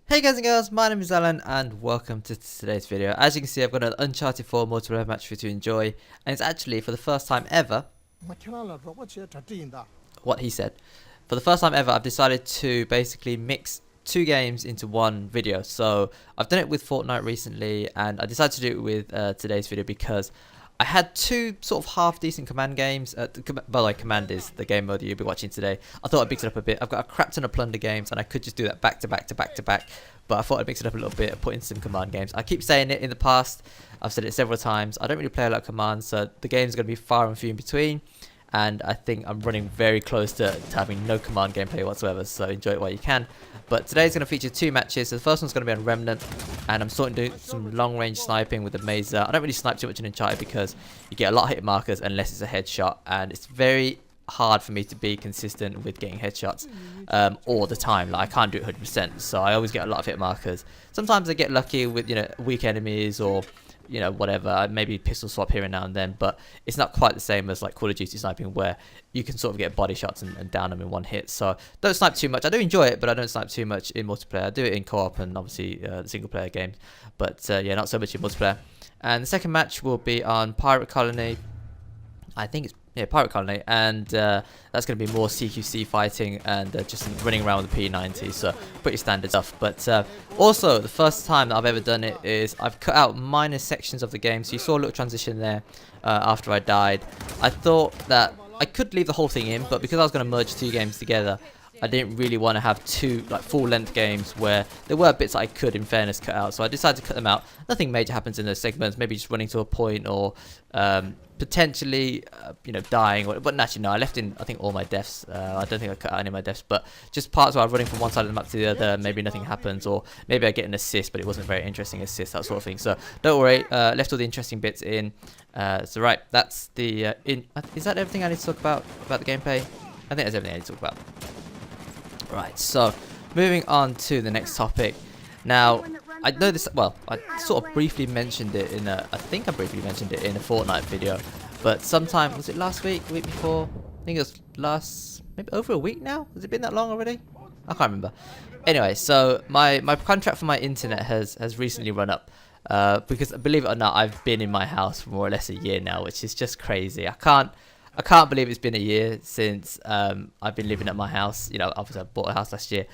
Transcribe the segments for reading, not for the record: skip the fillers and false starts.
Hey guys and girls, my name is Alan and welcome to today's video. As you can see, I've got an Uncharted 4 multiplayer match for you to enjoy, and it's actually for the first time ever, what he said, for the first time ever I've decided to basically mix two games into one video. So I've done it with Fortnite recently and I decided to do it with today's video because I had two sort of half decent command games. By the way, command is the game mode that you'll be watching today. I thought I'd mix it up a bit. I've got a crap ton of plunder games and I could just do that back to back to back to back. But I thought I'd mix it up a little bit and put in some command games. I keep saying it in the past. I've said it several times. I don't really play a lot of commands, so the game's going to be far and few in between. And I think I'm running very close to having no command gameplay whatsoever, so enjoy it while you can. But today's going to feature two matches. So the first one's going to be on Remnant, and I'm sort of doing some long range sniping with the Mazur. I don't really snipe too much in Uncharted because you get a lot of hit markers unless it's a headshot, and it's very hard for me to be consistent with getting headshots all the time. Like, I can't do it 100%, so I always get a lot of hit markers. Sometimes I get lucky with, weak enemies or whatever, maybe pistol swap here and now and then, but it's not quite the same as like Call of Duty sniping where you can sort of get body shots and down them in one hit. So don't snipe too much. I do enjoy it, but I don't snipe too much in multiplayer. I do it in co-op and obviously the single player games, but yeah, not so much in multiplayer. And the second match will be on Pirate Colony. I think it's Pirate Colony, and that's going to be more CQC fighting and just running around with the P90, so pretty standard stuff. But also, the first time that I've ever done it is I've cut out minor sections of the game, so you saw a little transition there after I died. I thought that I could leave the whole thing in, but because I was going to merge two games together, I didn't really want to have two full-length games where there were bits I could, in fairness, cut out. So I decided to cut them out. Nothing major happens in those segments. Maybe just running to a point or potentially, dying. But actually, no. I left in, I think, all my deaths. I don't think I cut out any of my deaths. But just parts where I'm running from one side of the map to the other. Maybe nothing happens, or maybe I get an assist, but it wasn't a very interesting assist. That sort of thing. So don't worry. Left all the interesting bits in. So right, that's the. Is that everything I need to talk about the gameplay? I think that's everything I need to talk about. Right, so moving on to the next topic. Now, I know this, well, I sort of briefly mentioned it in I think I briefly mentioned it in a Fortnite video, but sometime, was it last week, the week before? I think it was maybe over a week now? Has it been that long already? I can't remember. Anyway, so my contract for my internet has recently run up, because believe it or not, I've been in my house for more or less a year now, which is just crazy. I can't believe it's been a year since I've been living at my house. Obviously I bought a house last year,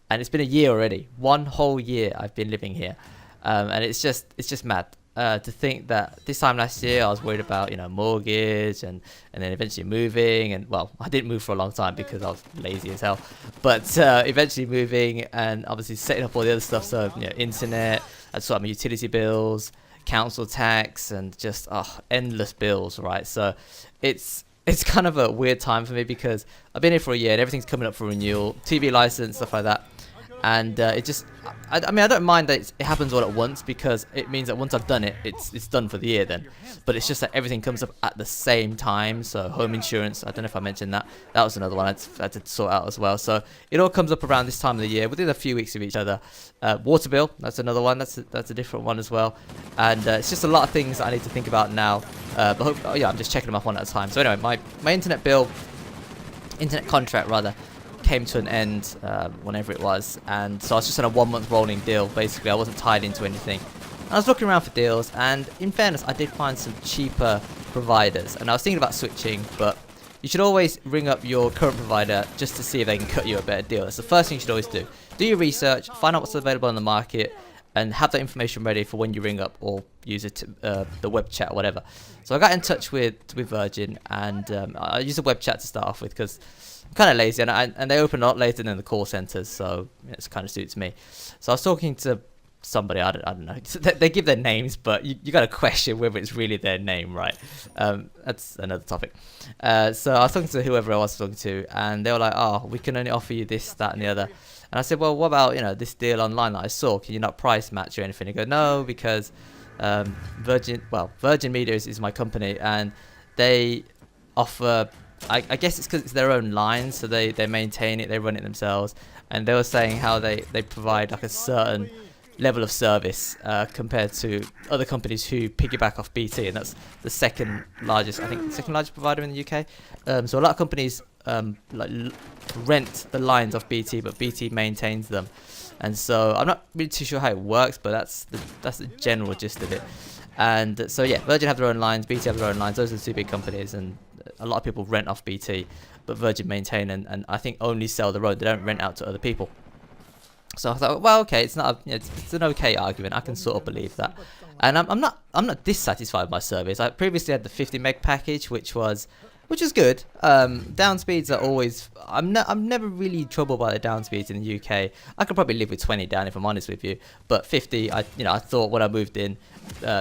and it's been a year already. One whole year I've been living here, and it's just mad to think that this time last year I was worried about mortgage and then eventually moving, and well, I didn't move for a long time because I was lazy as hell. But eventually moving and obviously setting up all the other stuff. So internet, I sort of my utility bills, council tax, and just endless bills, right? So it's kind of a weird time for me because I've been here for a year and everything's coming up for renewal, TV license, stuff like that. And it just, I mean, I don't mind that it happens all at once because it means that once I've done it, it's done for the year then. But it's just that everything comes up at the same time. So home insurance, I don't know if I mentioned that. That was another one I had to sort out as well. So it all comes up around this time of the year, within a few weeks of each other. Water bill, that's another one. That's a different one as well. And it's just a lot of things that I need to think about now. But I'm just checking them off one at a time. So anyway, my internet contract rather, came to an end whenever it was, and so I was just on a 1 month rolling deal. Basically, I wasn't tied into anything. I was looking around for deals, and in fairness, I did find some cheaper providers, and I was thinking about switching, but you should always ring up your current provider just to see if they can cut you a better deal. That's the first thing you should always do. Do your research, find out what's available on the market, and have that information ready for when you ring up or use it the web chat or whatever. So I got in touch with Virgin, and I used a web chat to start off with because I'm kind of lazy, and they open a lot later than the call centers, so it kind of suits me. So I was talking to somebody, I don't know, they give their names, but you got to question whether it's really their name, right? That's another topic. So I was talking to whoever I was talking to, and they were like, oh, we can only offer you this, that, and the other. And I said, well, what about this deal online that I saw? Can you not price match or anything? They go, no, because Virgin Media is my company, and they offer, I guess it's because it's their own line, so they maintain it, they run it themselves, and they were saying how they provide like a certain level of service compared to other companies who piggyback off BT, and that's the second largest provider in the UK. So a lot of companies rent the lines off BT, but BT maintains them. And so I'm not really too sure how it works, but that's the general gist of it. And so yeah, Virgin have their own lines, BT have their own lines. Those are the two big companies, and a lot of people rent off BT, but Virgin maintain and I think only sell their own. They don't rent out to other people. So I thought, well, okay, it's not it's an okay argument. I can sort of believe that. And I'm not dissatisfied with my service. I previously had the 50 meg package, which was good. Down speeds are always. I'm never really troubled by the down speeds in the UK. I could probably live with 20 down if I'm honest with you. But 50, I thought when I moved in,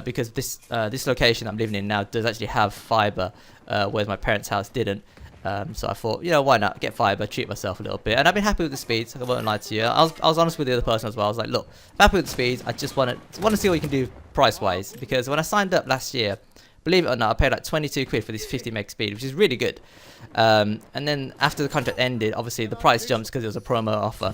because this location I'm living in now does actually have fibre, whereas my parents' house didn't. So I thought, why not get fibre, treat myself a little bit, and I've been happy with the speeds. I won't lie to you. I was honest with the other person as well. I was like, look, I'm happy with the speeds. I just want to see what you can do price-wise, because when I signed up last year, believe it or not, I paid like 22 quid for this 50 meg speed, which is really good. And then after the contract ended, obviously the price jumped because it was a promo offer,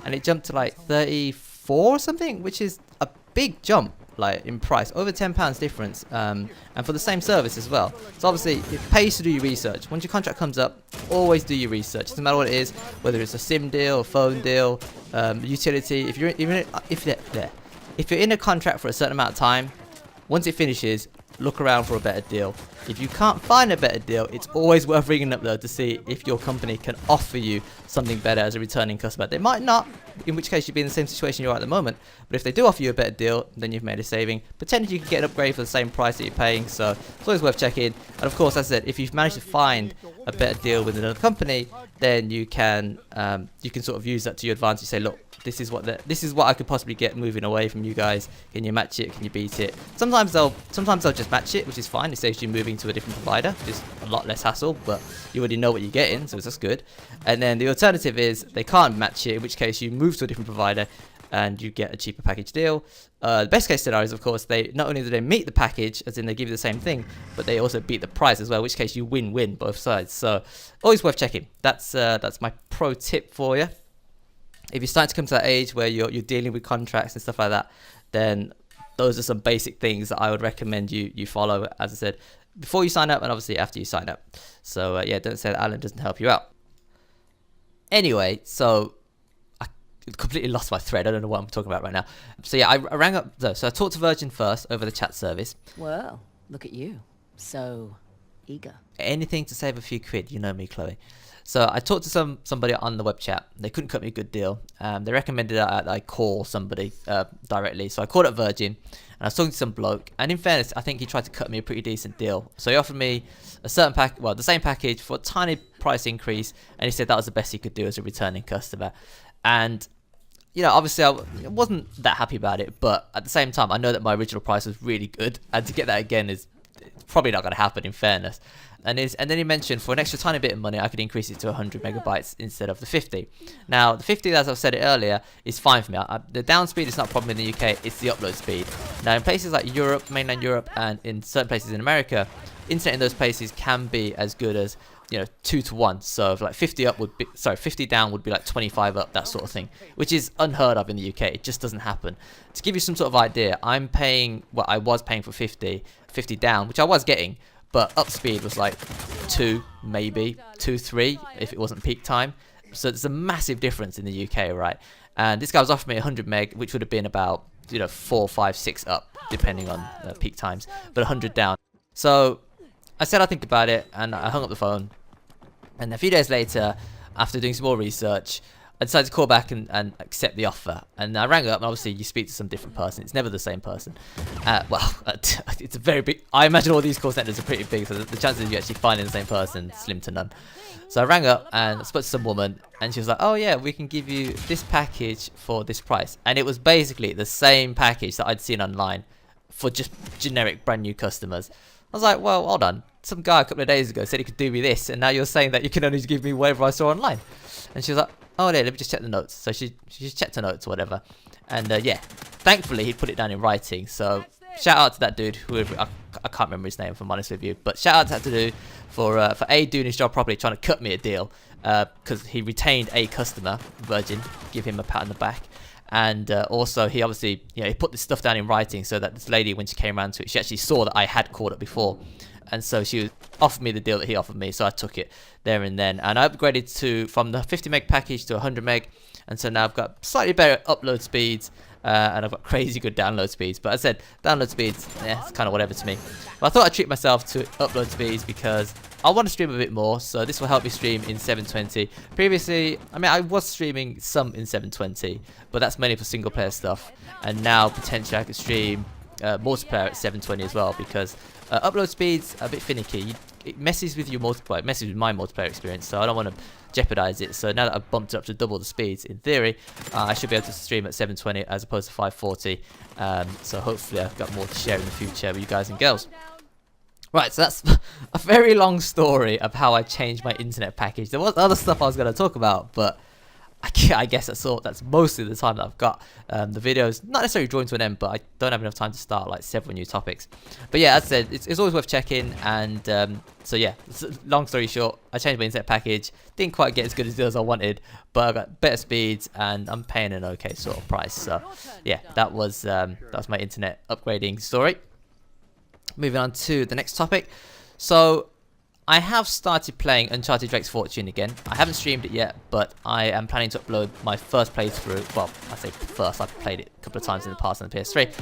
and it jumped to like 34 or something, which is a big jump, like in price, over £10 difference, and for the same service as well. So obviously it pays to do your research. Once your contract comes up, always do your research. Doesn't matter what it is, whether it's a SIM deal, a phone deal, utility. If you're in a contract for a certain amount of time, once it finishes, look around for a better deal. If you can't find a better deal, it's always worth ringing up though to see if your company can offer you something better as a returning customer. They might not, in which case you'd be in the same situation you are at the moment, but if they do offer you a better deal, then you've made a saving. Potentially you can get an upgrade for the same price that you're paying, so it's always worth checking. And of course, as I said, if you've managed to find a better deal with another company, then you can sort of use that to your advantage. Say, look, this is what I could possibly get moving away from you guys. Can you match it? Can you beat it? Sometimes they'll just match it, which is fine. It saves you moving to a different provider, just a lot less hassle, but you already know what you're getting, so that's good. And then the alternative is they can't match it, in which case you move to a different provider and you get a cheaper package deal. The best case scenario is, of course, they not only do they meet the package, as in they give you the same thing, but they also beat the price as well, in which case you win-win both sides. So always worth checking. That's my pro tip for you. If you're starting to come to that age where you're dealing with contracts and stuff like that, then those are some basic things that I would recommend you follow, as I said, before you sign up and obviously after you sign up. So yeah, don't say that Alan doesn't help you out. Anyway, so I completely lost my thread. I don't know what I'm talking about right now. So yeah, I rang up, so I talked to Virgin first over the chat service. Well, look at you. So eager. Anything to save a few quid, you know me, Chloe. So I talked to somebody on the web chat. They couldn't cut me a good deal. They recommended that I call somebody directly. So I called up Virgin, and I was talking to some bloke. And in fairness, I think he tried to cut me a pretty decent deal. So he offered me a certain the same package for a tiny price increase, and he said that was the best he could do as a returning customer. And obviously I wasn't that happy about it, but at the same time, I know that my original price was really good, and to get that again is probably not going to happen, in fairness. And then he mentioned for an extra tiny bit of money, I could increase it to 100 megabytes instead of the 50. Now, the 50, as I've said it earlier, is fine for me. The down speed is not a problem in the UK, it's the upload speed. Now, in places like Europe, mainland Europe, and in certain places in America, internet in those places can be as good as 2 to 1. So if like 50 down would be like 25 up, that sort of thing, which is unheard of in the UK. It just doesn't happen. To give you some sort of idea, I'm paying what I was paying for 50 down, which I was getting, but up speed was like 2, maybe 2, 3 if it wasn't peak time. So there's a massive difference in the UK, right? And this guy was offering me 100 meg, which would have been about 4, 5, 6 up, depending on peak times, but 100 down. So I said I'd think about it, and I hung up the phone. And a few days later, after doing some more research, I decided to call back and accept the offer. And I rang up, and obviously you speak to some different person. It's never the same person. It's a very big... I imagine all these call centers are pretty big, so the chances of you actually finding the same person slim to none. So I rang up and I spoke to some woman, and she was like, oh yeah, we can give you this package for this price. And it was basically the same package that I'd seen online for just generic brand new customers. I was like, well, hold on. Some guy a couple of days ago said he could do me this, and now you're saying that you can only give me whatever I saw online. And she was like, oh yeah, let me just check the notes. So she just checked the notes or whatever. And yeah, thankfully he put it down in writing. So shout out to that dude, whoever, I can't remember his name if I'm honest with you. But shout out to that dude for doing his job properly, trying to cut me a deal. Because he retained a customer, Virgin, give him a pat on the back. And also he obviously, he put this stuff down in writing so that this lady, when she came around to it, she actually saw that I had called it before. And so she was offered me the deal that he offered me, so I took it there and then. And I upgraded from the 50 meg package to 100 meg, and so now I've got slightly better upload speeds, and I've got crazy good download speeds. But as I said, download speeds, it's kind of whatever to me. But I thought I'd treat myself to upload speeds because I want to stream a bit more, so this will help me stream in 720. Previously, I mean, I was streaming some in 720, but that's mainly for single player stuff. And now potentially I could stream multiplayer at 720 as well, because upload speeds are a bit finicky. It messes with your multiplayer, it messes with my multiplayer experience, so I don't want to jeopardize it. So now that I've bumped it up to double the speeds, in theory, I should be able to stream at 720 as opposed to 540. So hopefully I've got more to share in the future with you guys and girls. Right, so that's a very long story of how I changed my internet package. There was other stuff I was going to talk about, but I guess that's mostly the time that I've got. The video's not necessarily drawing to an end, but I don't have enough time to start like several new topics. But yeah, as I said, it's always worth checking. And so yeah, long story short, I changed my internet package. Didn't quite get as good a deal as I wanted, but I got better speeds and I'm paying an okay sort of price. So yeah, that was my internet upgrading story. Moving on to the next topic. So I have started playing Uncharted Drake's Fortune again. I haven't streamed it yet, but I am planning to upload my first playthrough. Well, I say first, I've played it a couple of times in the past on the PS3.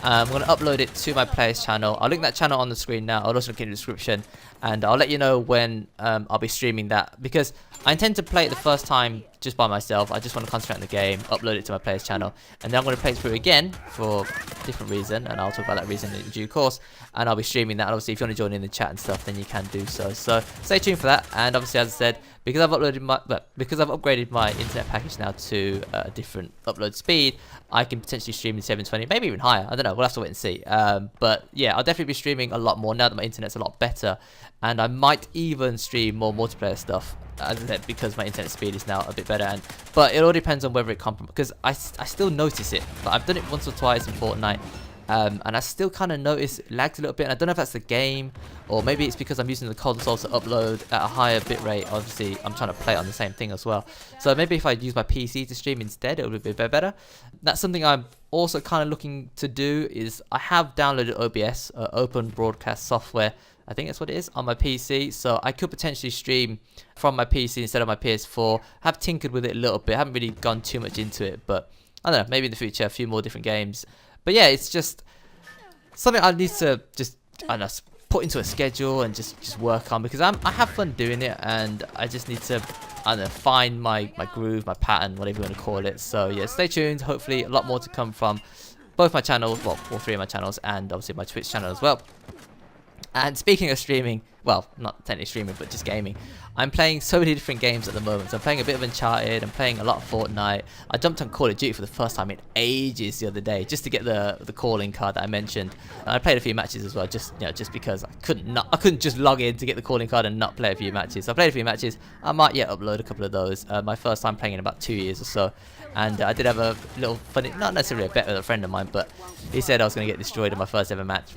I'm going to upload it to my player's channel. I'll link that channel on the screen now. I'll also link it in the description. And I'll let you know when I'll be streaming that, because I intend to play it the first time just by myself. I just want to concentrate on the game, upload it to my player's channel, and then I'm going to play it through again for a different reason, and I'll talk about that reason in due course. And I'll be streaming that. And obviously, if you want to join in the chat and stuff, then you can do so. So stay tuned for that. And obviously, as I said, because I've upgraded my internet package now to a different upload speed, I can potentially stream in 720, maybe even higher. I don't know. We'll have to wait and see. But yeah, I'll definitely be streaming a lot more now that my internet's a lot better, and I might even stream more multiplayer stuff, as I said, because my internet speed is now a bit better. But it all depends on whether it compromises, because I still notice it. But I've done it once or twice in Fortnite. And I still kind of notice it lags a little bit, and I don't know if that's the game, or maybe it's because I'm using the console to upload at a higher bitrate. Obviously, I'm trying to play it on the same thing as well. So maybe if I use my PC to stream instead, it would be a bit better. That's something I'm also kind of looking to do. Is I have downloaded OBS, Open Broadcast Software, I think that's what it is, on my PC. So I could potentially stream from my PC instead of my PS4. Have tinkered with it a little bit. I haven't really gone too much into it, but I don't know, maybe in the future a few more different games. But yeah, it's just something I need to just, I don't know, put into a schedule and just work on, because I have fun doing it, and I just need to, I don't know, find my groove, my pattern, whatever you want to call it. So yeah, stay tuned. Hopefully a lot more to come from both my channels, well, all three of my channels, and obviously my Twitch channel as well. And speaking of streaming, well, not technically streaming, but just gaming, I'm playing so many different games at the moment. So I'm playing a bit of Uncharted, I'm playing a lot of Fortnite. I jumped on Call of Duty for the first time in ages the other day, just to get the calling card that I mentioned. And I played a few matches as well, just because I couldn't just log in to get the calling card and not play a few matches. So I played a few matches. I might upload a couple of those. My first time playing in about 2 years or so. And I did have a little funny, not necessarily a bet with a friend of mine, but he said I was going to get destroyed in my first ever match.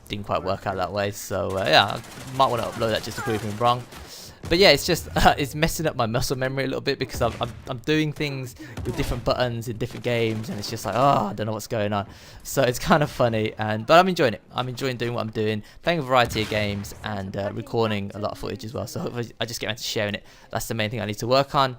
Didn't quite work out that way, so yeah, I might want to upload that just to prove him wrong. But yeah, it's just it's messing up my muscle memory a little bit, because I'm doing things with different buttons in different games, and it's just like, oh, I don't know what's going on. So it's kind of funny, but I'm enjoying it. I'm enjoying doing what I'm doing, playing a variety of games, and recording a lot of footage as well. So hopefully I just get around to sharing it. That's the main thing I need to work on.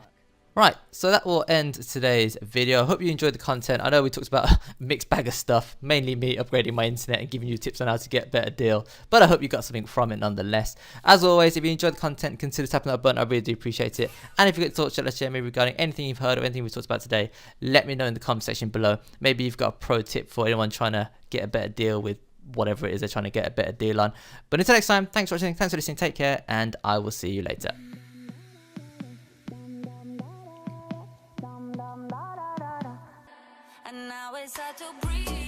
Right, so that will end today's video. I hope you enjoyed the content. I know we talked about a mixed bag of stuff, mainly me upgrading my internet and giving you tips on how to get a better deal, but I hope you got something from it nonetheless. As always, if you enjoyed the content, consider tapping that button. I really do appreciate it. And if you've got thoughts, let's share me regarding anything you've heard or anything we talked about today, let me know in the comment section below. Maybe you've got a pro tip for anyone trying to get a better deal with whatever it is they're trying to get a better deal on. But until next time, thanks for watching, thanks for listening, take care, and I will see you later. And now it's hard to breathe.